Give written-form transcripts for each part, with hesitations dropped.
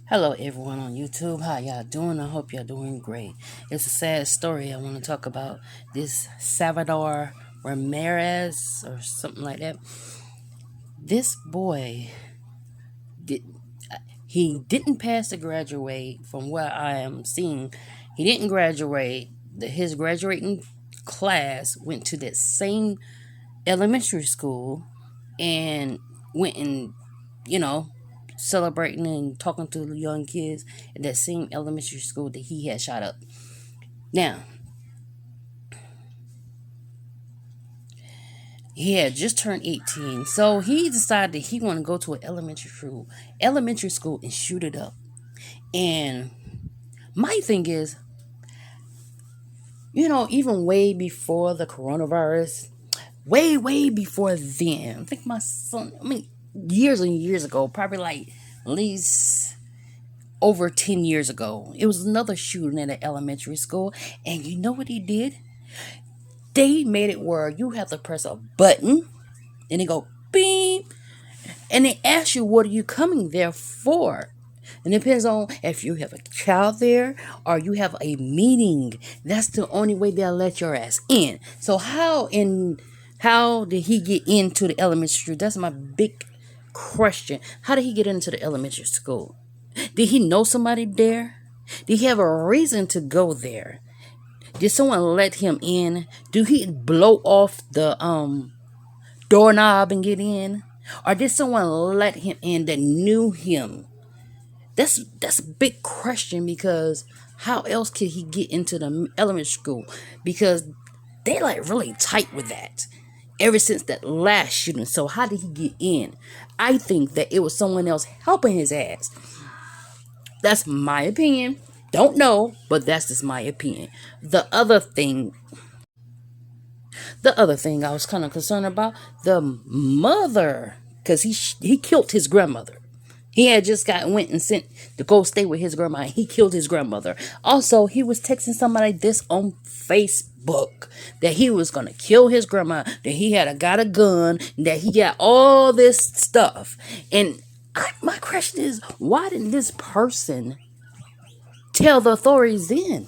Hello, everyone on YouTube. How y'all doing? I hope y'all doing great. It's a sad story I want to talk about. This Salvador Ramirez or something like that. This boy did he didn't pass the graduate from what I am seeing. He didn't graduate. His graduating class went to that same elementary school and went and you know celebrating and talking to the young kids at that same elementary school that he had shot up. Now, he had just turned 18, so he decided that he wanted to go to an elementary school and shoot it up. And my thing is, even way before the coronavirus, way before then, I think my son, years and years ago, probably like at least over 10 years ago, it was another shooting at an elementary school. And you know what he did? They made it where you have to press a button and they go beep, and they ask you, what are you coming there for? And it depends on if you have a child there or you have a meeting. That's the only way they'll let your ass in. So how did he get into the elementary school? That's my big question. How did he get into the elementary school? Did he know somebody there? Did he have a reason to go there? Did someone let him in? Do he blow off the doorknob and get in? Or did someone let him in that knew him? That's a big question, because how else could he get into the elementary school? Because they like really tight with that ever since that last shooting. So how did he get in? I think that it was someone else helping his ass. That's my opinion. Don't know, but that's just my opinion. The other thing I was kind of concerned about, the mother, because he killed his grandmother. He had just went and sent to go stay with his grandma. And he killed his grandmother. Also, he was texting somebody this on Facebook that he was gonna kill his grandma. That he got a gun. That he got all this stuff. And my question is, why didn't this person tell the authorities then?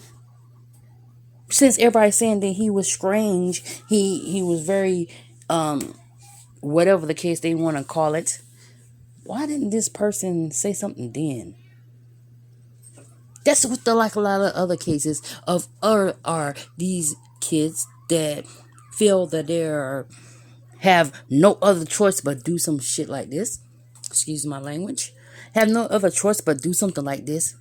Since everybody's saying that he was strange, he was very whatever the case they want to call it. Why didn't this person say something then? That's what like a lot of other cases of are these kids that feel that they have no other choice but do some shit like this. Excuse my language. Have no other choice but do something like this.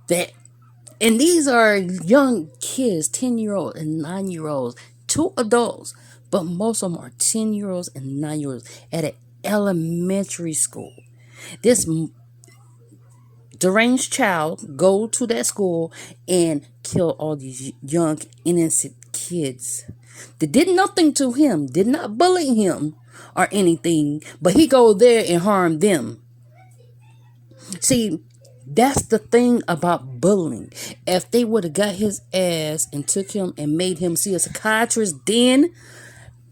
And these are young kids, 10-year-olds and 9-year-olds, two adults, but most of them are 10-year-olds and 9-year-olds at an elementary school. This deranged child go to that school and kill all these young innocent kids. They did nothing to him, did not bully him or anything, but he go there and harm them. See, that's the thing about bullying. If they would have got his ass and took him and made him see a psychiatrist, then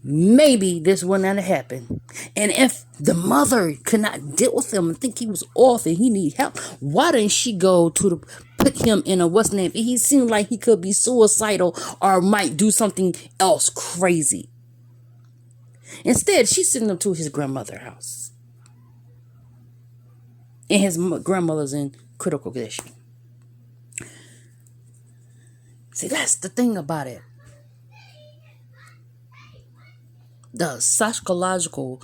maybe this would not have happened. And if the mother could not deal with him and think he was off and he need help, why didn't she go to put him in a what's name? He seemed like he could be suicidal or might do something else crazy. Instead, she sent him to his grandmother's house. And his grandmother's in critical condition. See, that's the thing about it. The psychological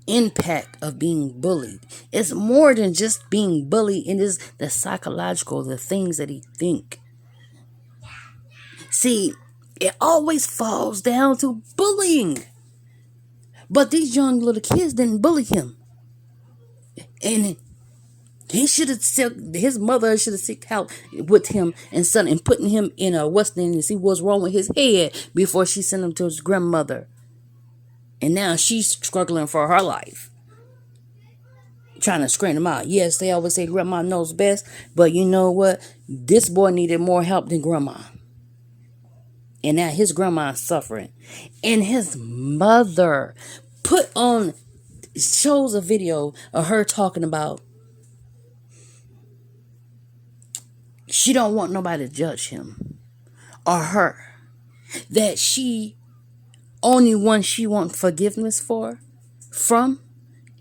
impact of being bullied is more than just being bullied. It is the psychological, the things that he think. See, it always falls down to bullying. But these young little kids didn't bully him. And his mother should have sought help with him and son and putting him in a what's name to see what's wrong with his head before she sent him to his grandmother. And now she's struggling for her life, trying to screen him out. Yes, they always say grandma knows best, but you know what? This boy needed more help than grandma. And now his grandma is suffering. And his mother shows a video of her talking about She don't want nobody to judge him or her. That she only one she want forgiveness from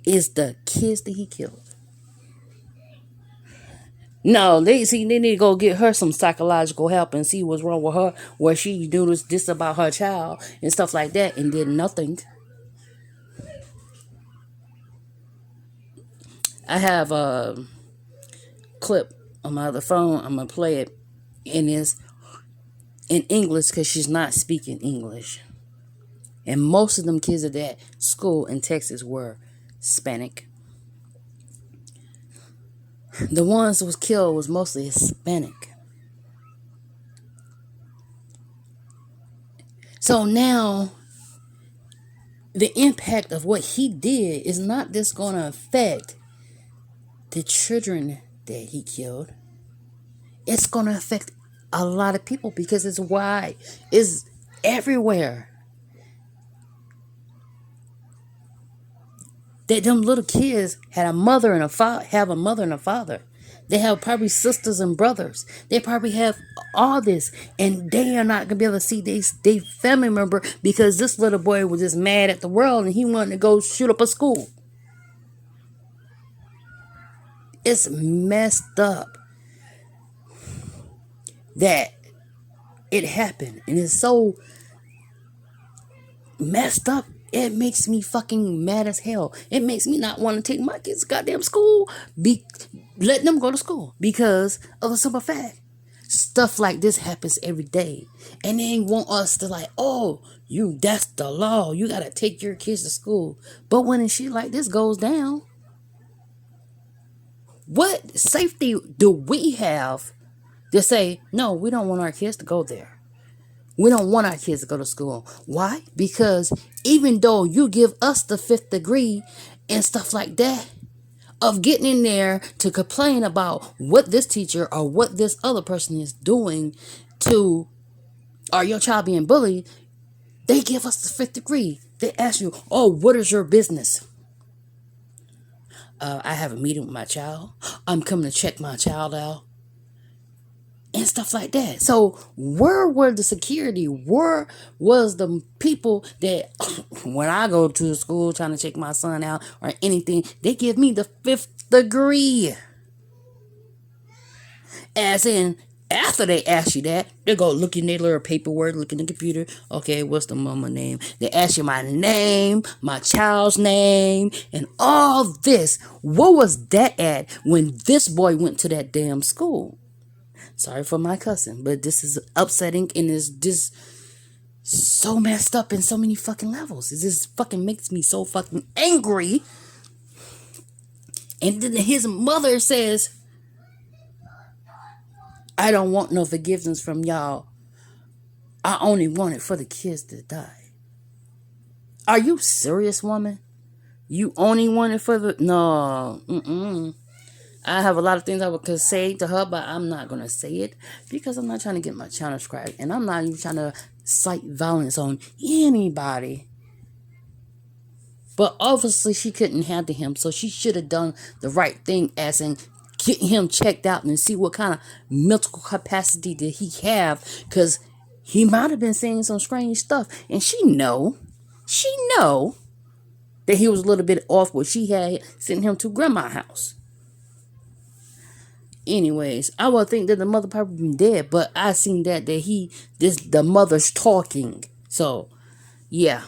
is the kids that he killed. No, they need to go get her some psychological help and see what's wrong with her, where she do this about her child and stuff like that, and did nothing. I have a clip on my other phone. I'm gonna play it, and it's in English because she's not speaking English. And most of them kids at that school in Texas were Hispanic. The ones that was killed was mostly Hispanic. So now the impact of what he did is not just going to affect the children that he killed. It's going to affect a lot of people because it's wide. It's everywhere. That them little kids had a mother and a father. They have probably sisters and brothers. They probably have all this, and they are not gonna be able to see their family member because this little boy was just mad at the world and he wanted to go shoot up a school. It's messed up that it happened, and it's so messed up. It makes me fucking mad as hell. It makes me not want to take my kids to goddamn school. Let them go to school because of the simple fact. Stuff like this happens every day. And they want us to like, oh, that's the law. You got to take your kids to school. But when shit like this goes down, what safety do we have to say, no, we don't want our kids to go there? We don't want our kids to go to school. Why? Because even though you give us the 5th degree and stuff like that, of getting in there to complain about what this teacher or what this other person is doing to, or your child being bullied, they give us the 5th degree. They ask you, oh, what is your business? I have a meeting with my child. I'm coming to check my child out. And stuff like that. So where were the security? Where was the people that when I go to the school trying to check my son out or anything, they give me the 5th degree? As in, after they ask you that, they go look in their little paperwork, look in the computer. Okay, what's the mama name? They ask you my name, my child's name, and all this. What was that at when this boy went to that damn school? Sorry for my cussing, but this is upsetting and is just so messed up in so many fucking levels. It just fucking makes me so fucking angry. And then his mother says, I don't want no forgiveness from y'all. I only want it for the kids to die. Are you serious, woman? You only want it for the... No. I have a lot of things I could say to her, but I'm not going to say it because I'm not trying to get my channel cracked. And I'm not even trying to cite violence on anybody. But obviously she couldn't handle him, so she should have done the right thing as in getting him checked out and see what kind of mental capacity did he have, because he might have been saying some strange stuff. And she know that he was a little bit off what she had sent him to grandma's house. Anyways, I would think that the mother probably been dead, but I seen that the mother's talking. So, yeah.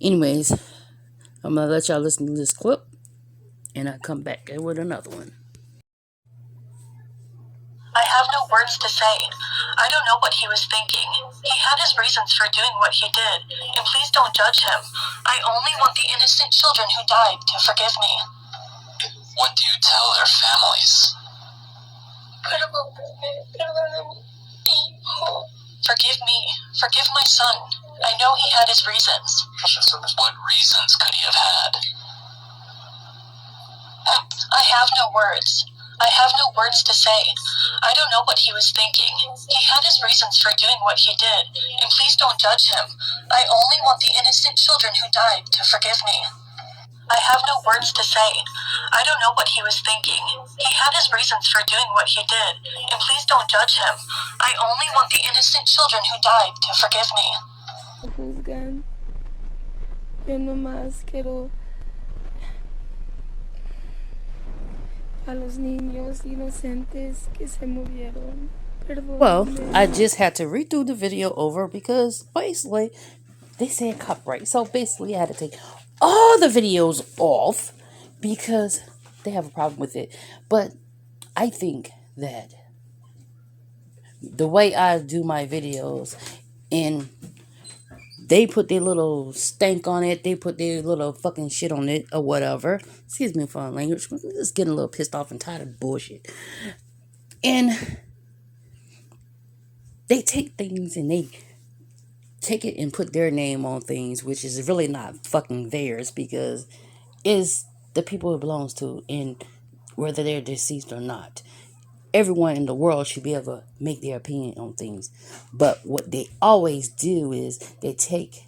Anyways, I'm gonna let y'all listen to this clip, and I'll come back with another one. I have no words to say. I don't know what he was thinking. He had his reasons for doing what he did, and please don't judge him. I only want the innocent children who died to forgive me. What do you tell their families? Forgive me. Forgive my son. I know he had his reasons. What reasons could he have had? I have no words. I have no words to say. I don't know what he was thinking. He had his reasons for doing what he did, and please don't judge him. I only want the innocent children who died to forgive me. I have no words to say. I don't know what he was thinking. He had his reasons for doing what he did, and please don't judge him. I only want the innocent children who died to forgive me. Juzgan. Yo nomás quiero a los niños inocentes que se murieron. Well, Perdóname. I just had to redo the video over because basically they said copyright. So basically I had to take all the videos off because they have a problem with it. But I think that the way I do my videos, and they put their little stank on it, they put their little fucking shit on it or whatever. Excuse me for my language. I'm just getting a little pissed off and tired of bullshit. And they take things and they take it and put their name on things, which is really not fucking theirs because it's the people it belongs to, and whether they're deceased or not. Everyone in the world should be able to make their opinion on things. But what they always do is they take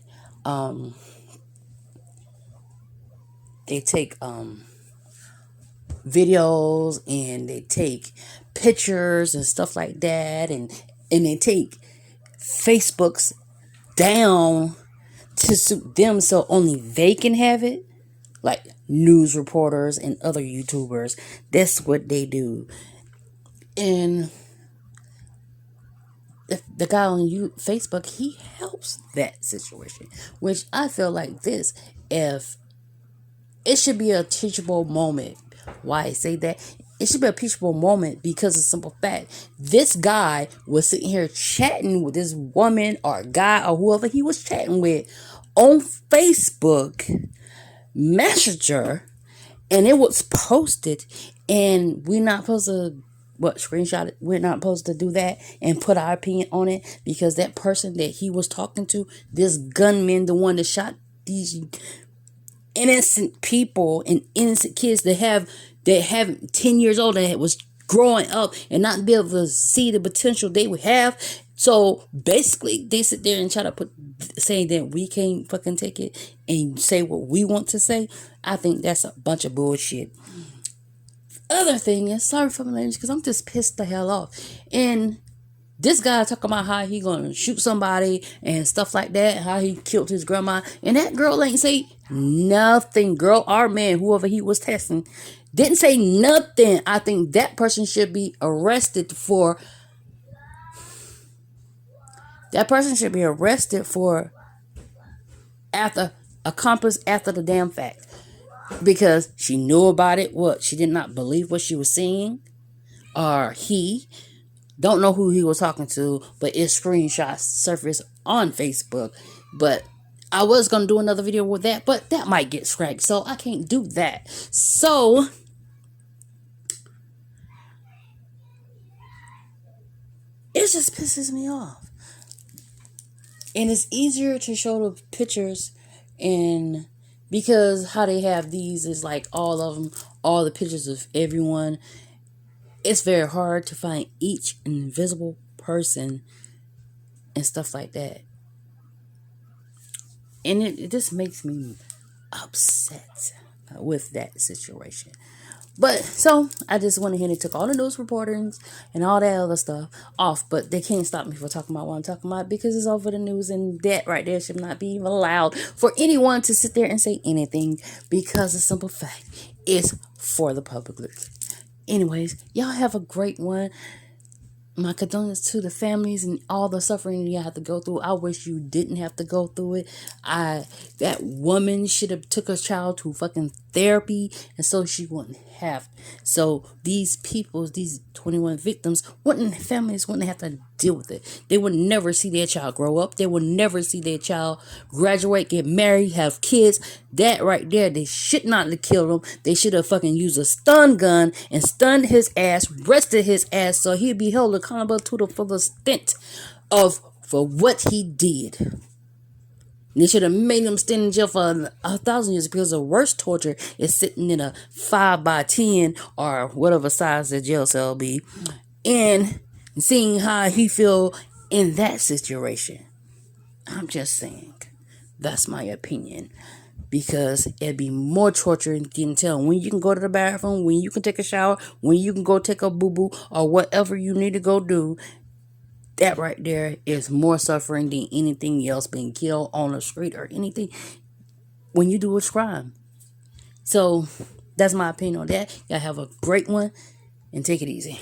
videos and they take pictures and stuff like that, and they take Facebook's down to suit them so only they can have it, like news reporters and other YouTubers. That's what they do. And the guy on Facebook, he helps that situation, which I feel like this, if it should be a teachable moment. Why I say that? It should be a teachable moment because of the simple fact, this guy was sitting here chatting with this woman or guy or whoever he was chatting with on Facebook Messenger, and it was posted, and we're not supposed to screenshot it. We're not supposed to do that and put our opinion on it because that person that he was talking to, this gunman, the one that shot these innocent people and innocent kids that have 10 years old, that was growing up and not be able to see the potential they would have. So basically they sit there and try to saying that we can't fucking take it and say what we want to say. I think that's a bunch of bullshit. Other thing is, sorry for my language, because I'm just pissed the hell off. And this guy talking about how he gonna shoot somebody and stuff like that, how he killed his grandma, and that girl ain't say nothing. Girl or man, whoever he was testing, didn't say nothing. I think that person should be arrested for. That person should be arrested for accomplice after the damn fact. Because she knew about it. What? She did not believe what she was seeing. Or he. Don't know who he was talking to. But it's screenshots surfaced on Facebook. But I was going to do another video with that. But that might get scrapped. So I can't do that. So it just pisses me off. And it's easier to show the pictures and because how they have these is like all of them, all the pictures of everyone. It's very hard to find each invisible person and stuff like that. And it just makes me upset with that situation. But so I just went ahead and took all the news reportings and all that other stuff off. But they can't stop me from talking about what I'm talking about because it's over the news, and that right there should not be even allowed for anyone to sit there and say anything because the simple fact is for the public. Anyways, y'all have a great one. My condolences to the families and all the suffering you have to go through. I wish you didn't have to go through it. That woman should have took her child to fucking therapy, and so she wouldn't have. So these people, these 21 victims, families wouldn't have to deal with it. They would never see their child grow up. They would never see their child graduate, get married, have kids. That right there, they should not have killed him. They should have fucking used a stun gun and stunned his ass, arrested his ass, so he'd be held accountable to the full extent for what he did. They should have made him stand in jail for 1,000 years because the worst torture is sitting in a 5x10 or whatever size the jail cell be and seeing how he feel in that situation. I'm just saying. That's my opinion. because it'd be more torture than tell when you can go to the bathroom, when you can take a shower, when you can go take a boo-boo, or whatever you need to go do. That right there is more suffering than anything else, being killed on the street or anything when you do a crime. So that's my opinion on that. Y'all have a great one and take it easy.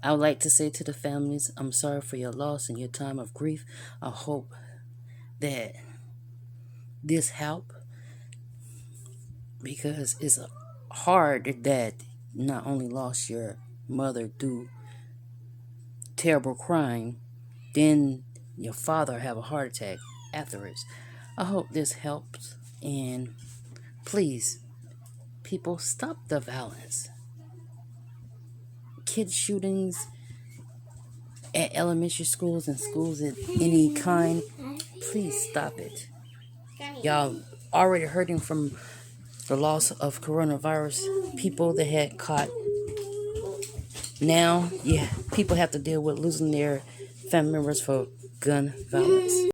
I would like to say to the families, I'm sorry for your loss and your time of grief. I hope that this help, because it's hard that you not only lost your mother through terrible crime, then your father have a heart attack afterwards. I hope this helps, and please, people, stop the violence. Kid shootings at elementary schools and schools of any kind, please stop it. Y'all already hurting from the loss of coronavirus, people that had caught. Now, yeah, people have to deal with losing their family members for gun violence.